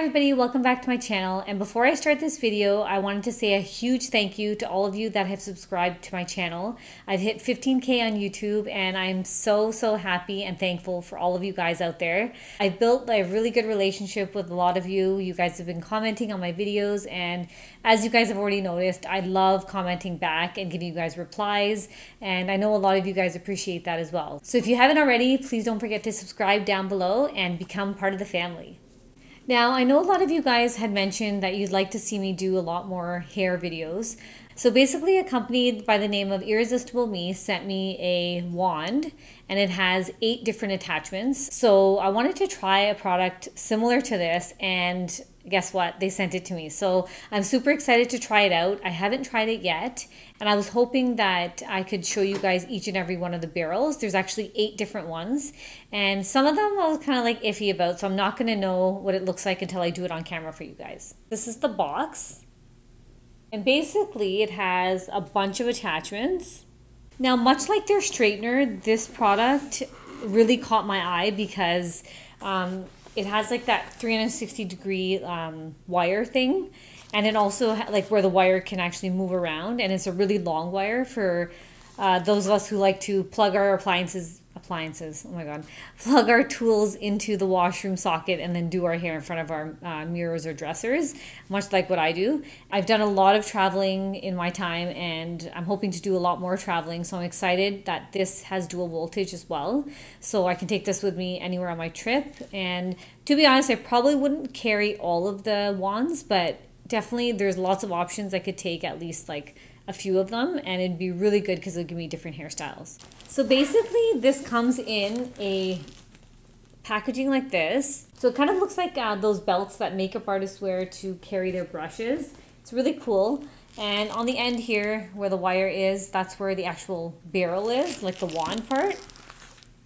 everybody, welcome back to my channel. And before I start this video, I wanted to say a huge thank you to all of you that have subscribed to my channel. I've hit 15K on YouTube and I'm so happy and thankful for all of you guys out there. I've built a really good relationship with a lot of you. You guys have been commenting on my videos, and as you guys have already noticed, I love commenting back and giving you guys replies, and I know a lot of you guys appreciate that as well. So if you haven't already, please don't forget to subscribe down below and become part of the family. Now, I know a lot of you guys had mentioned that you'd like to see me do a lot more hair videos. So basically, a company by the name of Irresistible Me sent me a wand, and it has 8 different attachments. So I wanted to try a product similar to this, and guess what? They sent it to me. So I'm super excited to try it out. I haven't tried it yet, and I was hoping that I could show you guys each and every one of the barrels. There's actually 8 different ones, and some of them I was kind of like iffy about, so I'm not going to know what it looks like until I do it on camera for you guys. This is the box, and basically it has a bunch of attachments. Now, much like their straightener, this product really caught my eye because it has like that 360-degree wire thing, and it also like where the wire can actually move around, and it's a really long wire for those of us who like to plug our oh my god, plug our tools into the washroom socket and then do our hair in front of our mirrors or dressers, much like what I do. I've done a lot of traveling in my time, and I'm hoping to do a lot more traveling, so I'm excited that this has dual voltage as well, so I can take this with me anywhere on my trip. And to be honest, I probably wouldn't carry all of the wands, but definitely there's lots of options. I could take at least like a few of them, and it'd be really good because it'll give me different hairstyles. So basically this comes in a packaging like this. So it kind of looks like those belts that makeup artists wear to carry their brushes. It's really cool. And on the end here where the wire is, that's where the actual barrel is, like the wand part.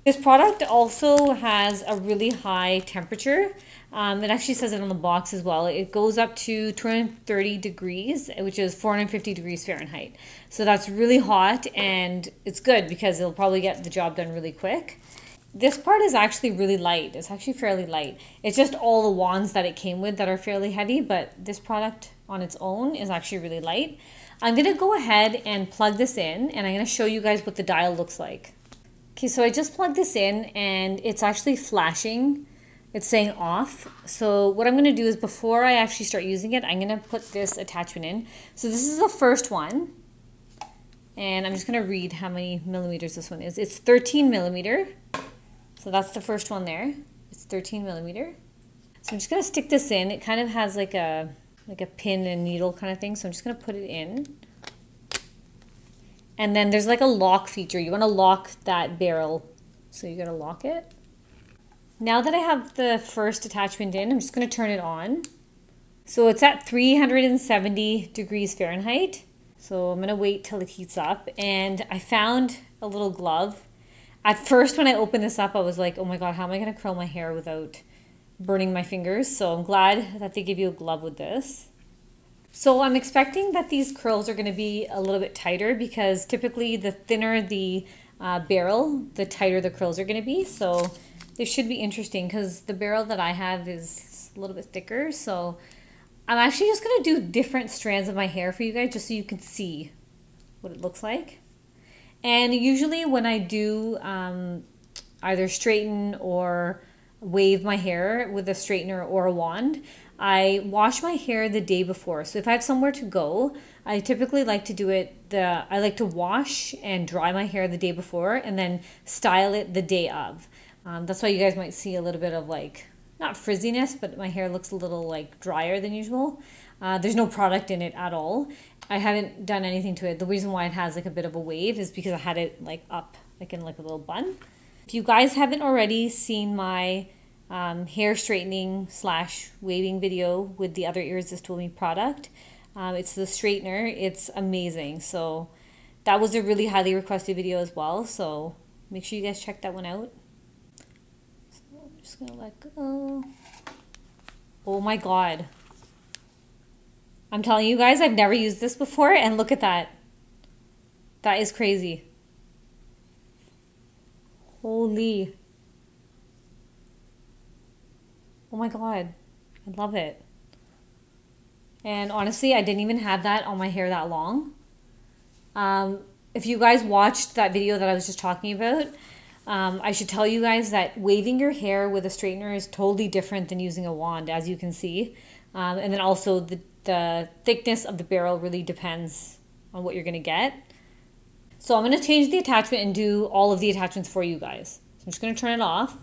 This product also has a really high temperature. It actually says it on the box as well. It goes up to 230 degrees, which is 450 degrees Fahrenheit. So that's really hot, and it's good because it'll probably get the job done really quick. This part is actually really light. It's actually fairly light. It's just all the wands that it came with that are fairly heavy, but this product on its own is actually really light. I'm going to go ahead and plug this in, and I'm going to show you guys what the dial looks like. Okay, so I just plugged this in and it's actually flashing. It's saying off. So what I'm going to do is before I actually start using it, I'm going to put this attachment in. So this is the first one. And I'm just going to read how many millimeters this one is. It's 13 millimeter. So that's the first one there. It's 13 millimeter. So I'm just going to stick this in. It kind of has like a pin and needle kind of thing. So I'm just going to put it in. And then there's like a lock feature. You want to lock that barrel. So you got to lock it. Now that I have the first attachment in, I'm just going to turn it on. So it's at 370 degrees Fahrenheit. So I'm going to wait till it heats up. And I found a little glove. At first when I opened this up, I was like, oh my god, how am I going to curl my hair without burning my fingers? So I'm glad that they give you a glove with this. So I'm expecting that these curls are going to be a little bit tighter because typically the thinner the barrel, the tighter the curls are going to be. So this should be interesting because the barrel that I have is a little bit thicker. So I'm actually just going to do different strands of my hair for you guys just so you can see what it looks like. And usually when I do either straighten or wave my hair with a straightener or a wand, I wash my hair the day before. So if I have somewhere to go, I typically like to do it, I like to wash and dry my hair the day before and then style it the day of. That's why you guys might see a little bit of like, not frizziness, but my hair looks a little like drier than usual. There's no product in it at all. I haven't done anything to it. The reason why it has like a bit of a wave is because I had it like up, like in like a little bun. If you guys haven't already seen my hair straightening / waving video with the other Irresistible Me product, it's the straightener. It's amazing. So that was a really highly requested video as well. So make sure you guys check that one out. So I'm just gonna let go. Oh my god. I'm telling you guys, I've never used this before, and look at that. That is crazy. Holy. Oh my god. I love it. And honestly, I didn't even have that on my hair that long. If you guys watched that video that I was just talking about, I should tell you guys that waving your hair with a straightener is totally different than using a wand, as you can see. And then also the thickness of the barrel really depends on what you're going to get. So I'm going to change the attachment and do all of the attachments for you guys. So I'm just going to turn it off.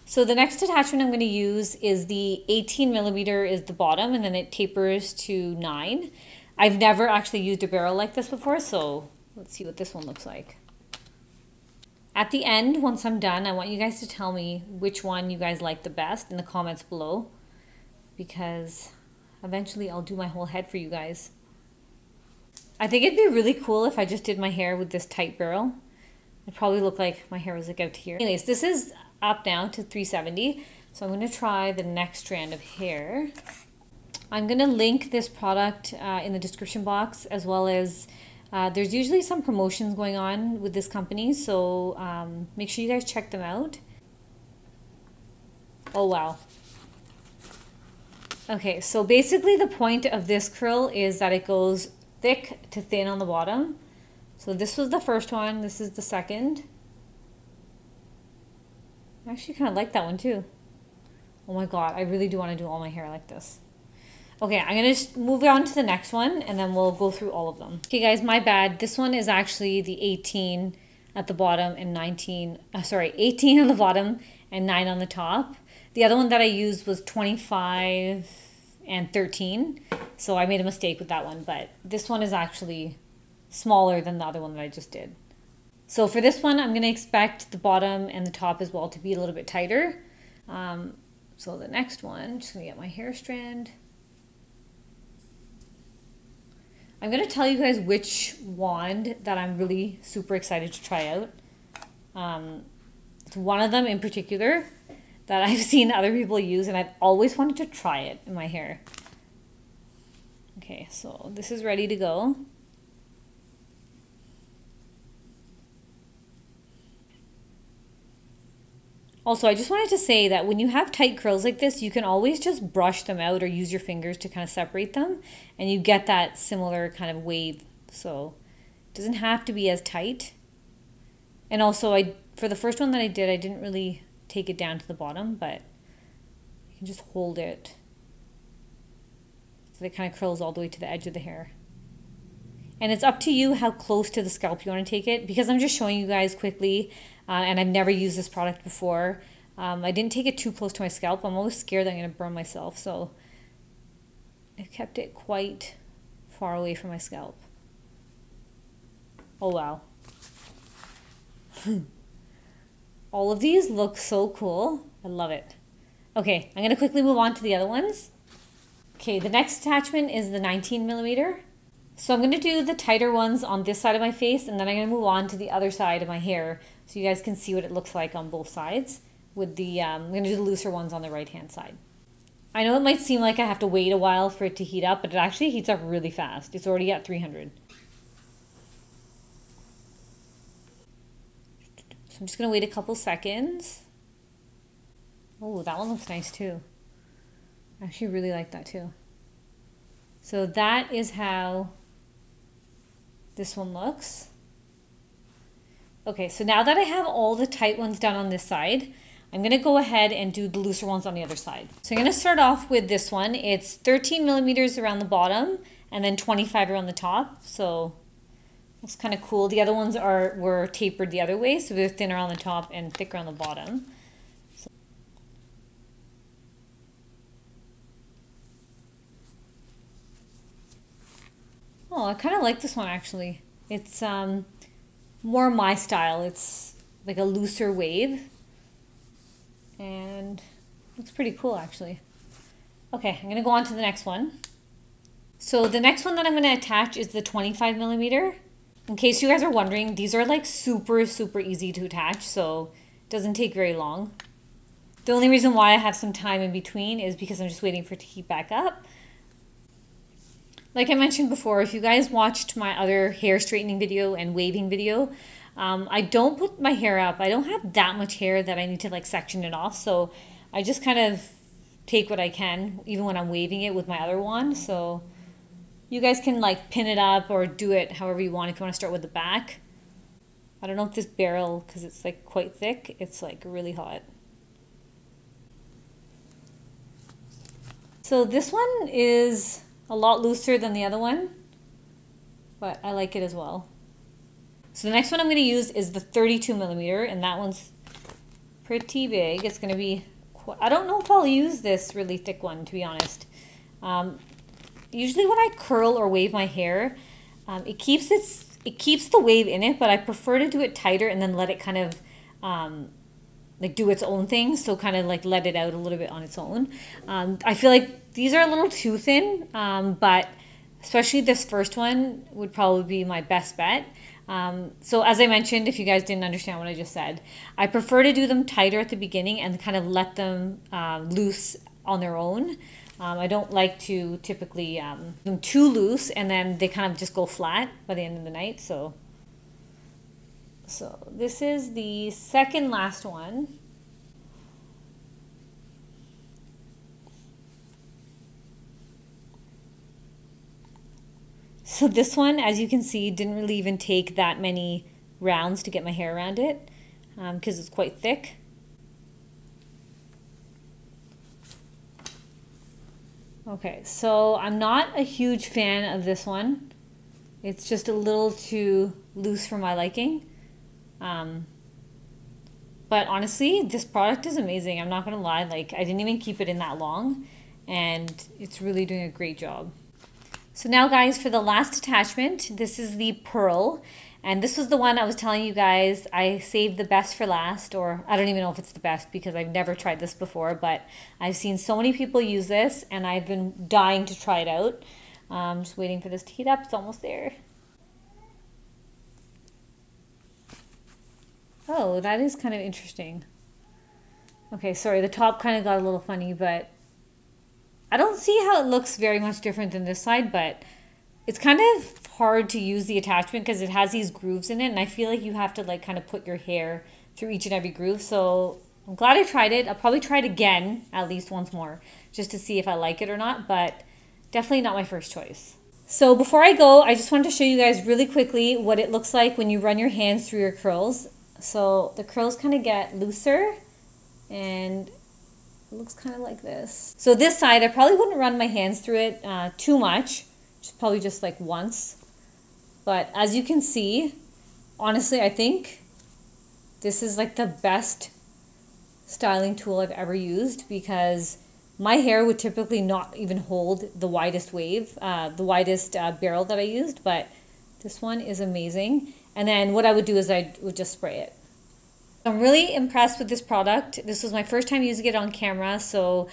So the next attachment I'm going to use is the 18 millimeter is the bottom, and then it tapers to 9. I've never actually used a barrel like this before, so let's see what this one looks like. At the end, once I'm done, I want you guys to tell me which one you guys like the best in the comments below, because eventually I'll do my whole head for you guys. I think it'd be really cool if I just did my hair with this tight barrel. It'd probably look like my hair was like out here. Anyways, this is up now to 370, so I'm going to try the next strand of hair. I'm going to link this product in the description box, as well as there's usually some promotions going on with this company, so make sure you guys check them out. Oh wow. Okay, so basically the point of this curl is that it goes thick to thin on the bottom. So this was the first one, this is the second. I actually kind of like that one too. Oh my god, I really do want to do all my hair like this. Okay, I'm going to move on to the next one, and then we'll go through all of them. Okay guys, my bad. This one is actually the 18 at the bottom and 18 on the bottom and 9 on the top. The other one that I used was 25 and 13, so I made a mistake with that one, but this one is actually smaller than the other one that I just did. So for this one, I'm going to expect the bottom and the top as well to be a little bit tighter. So the next one, I'm just going to get my hair strand. I'm going to tell you guys which wand that I'm really super excited to try out. It's one of them in particular that I've seen other people use, and I've always wanted to try it in my hair. Okay, so this is ready to go. Also, I just wanted to say that when you have tight curls like this, you can always just brush them out or use your fingers to kind of separate them, and you get that similar kind of wave. So it doesn't have to be as tight. And also, for the first one that I did, I didn't really take it down to the bottom, but you can just hold it so that it kind of curls all the way to the edge of the hair. And it's up to you how close to the scalp you want to take it, because I'm just showing you guys quickly, and I've never used this product before. I didn't take it too close to my scalp. I'm always scared that I'm going to burn myself, so I kept it quite far away from my scalp. Oh wow. All of these look so cool. I love it. Okay, I'm going to quickly move on to the other ones. Okay, the next attachment is the 19 millimeter. So I'm going to do the tighter ones on this side of my face, and then I'm going to move on to the other side of my hair so you guys can see what it looks like on both sides. With the I'm going to do the looser ones on the right hand side. I know it might seem like I have to wait a while for it to heat up, but it actually heats up really fast. It's already at 300. So I'm just going to wait a couple seconds. Oh, that one looks nice too. I actually really like that too. So that is how this one looks. Okay, so now that I have all the tight ones done on this side, I'm going to go ahead and do the looser ones on the other side. So I'm going to start off with this one. It's 13 millimeters around the bottom and then 25 around the top. So it's kind of cool. The other ones were tapered the other way, so they're thinner on the top and thicker on the bottom. Oh, I kind of like this one actually. It's more my style. It's like a looser wave, and looks pretty cool actually. Okay, I'm gonna go on to the next one. So the next one that I'm gonna attach is the 25 millimeter. In case you guys are wondering, these are like super easy to attach, so it doesn't take very long. The only reason why I have some time in between is because I'm just waiting for it to heat back up. Like I mentioned before, if you guys watched my other hair straightening video and waving video, I don't put my hair up. I don't have that much hair that I need to like section it off. So I just kind of take what I can, even when I'm waving it with my other wand. So you guys can like pin it up or do it however you want if you want to start with the back. I don't know if this barrel, because it's like quite thick, it's like really hot. So this one is a lot looser than the other one, but I like it as well. So the next one I'm going to use is the 32 millimeter, and that one's pretty big. It's going to be, I don't know if I'll use this really thick one, to be honest. Usually when I curl or wave my hair, it keeps the wave in it, but I prefer to do it tighter and then let it kind of like do its own thing. So kind of like let it out a little bit on its own. I feel like these are a little too thin, but especially this first one would probably be my best bet. So as I mentioned, if you guys didn't understand what I just said, I prefer to do them tighter at the beginning and kind of let them loose on their own. I don't like to typically them too loose and then they kind of just go flat by the end of the night. So this is the second last one. So this one, as you can see, didn't really even take that many rounds to get my hair around it because it's quite thick. Okay, so I'm not a huge fan of this one. It's just a little too loose for my liking. But honestly, this product is amazing. I'm not gonna lie, like I didn't even keep it in that long and it's really doing a great job. So now guys, for the last attachment, this is the pearl. And this was the one I was telling you guys I saved the best for last, or I don't even know if it's the best because I've never tried this before, but I've seen so many people use this and I've been dying to try it out. Just waiting for this to heat up. It's almost there. Oh, that is kind of interesting. Okay, sorry, the top kind of got a little funny, but I don't see how it looks very much different than this side, but it's kind of hard to use the attachment because it has these grooves in it, and I feel like you have to like kind of put your hair through each and every groove. So I'm glad I tried it. I'll probably try it again at least once more just to see if I like it or not, but definitely not my first choice. So before I go, I just wanted to show you guys really quickly what it looks like when you run your hands through your curls. So the curls kind of get looser and it looks kind of like this. So this side, I probably wouldn't run my hands through it too much. Probably just like once. But as you can see, honestly, I think this is like the best styling tool I've ever used because my hair would typically not even hold the widest wave, the widest barrel that I used, but this one is amazing. And then what I would do is I would just spray it. I'm really impressed with this product. This was my first time using it on camera, so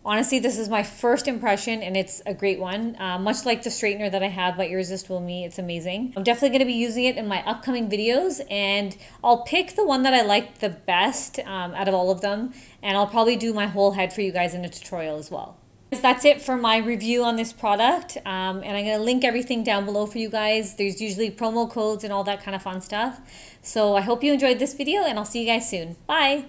honestly, this is my first impression and it's a great one. Much like the straightener that I have by Irresistible Me, it's amazing. I'm definitely going to be using it in my upcoming videos and I'll pick the one that I like the best out of all of them, and I'll probably do my whole head for you guys in a tutorial as well. That's it for my review on this product, and I'm going to link everything down below for you guys. There's usually promo codes and all that kind of fun stuff. So I hope you enjoyed this video and I'll see you guys soon. Bye!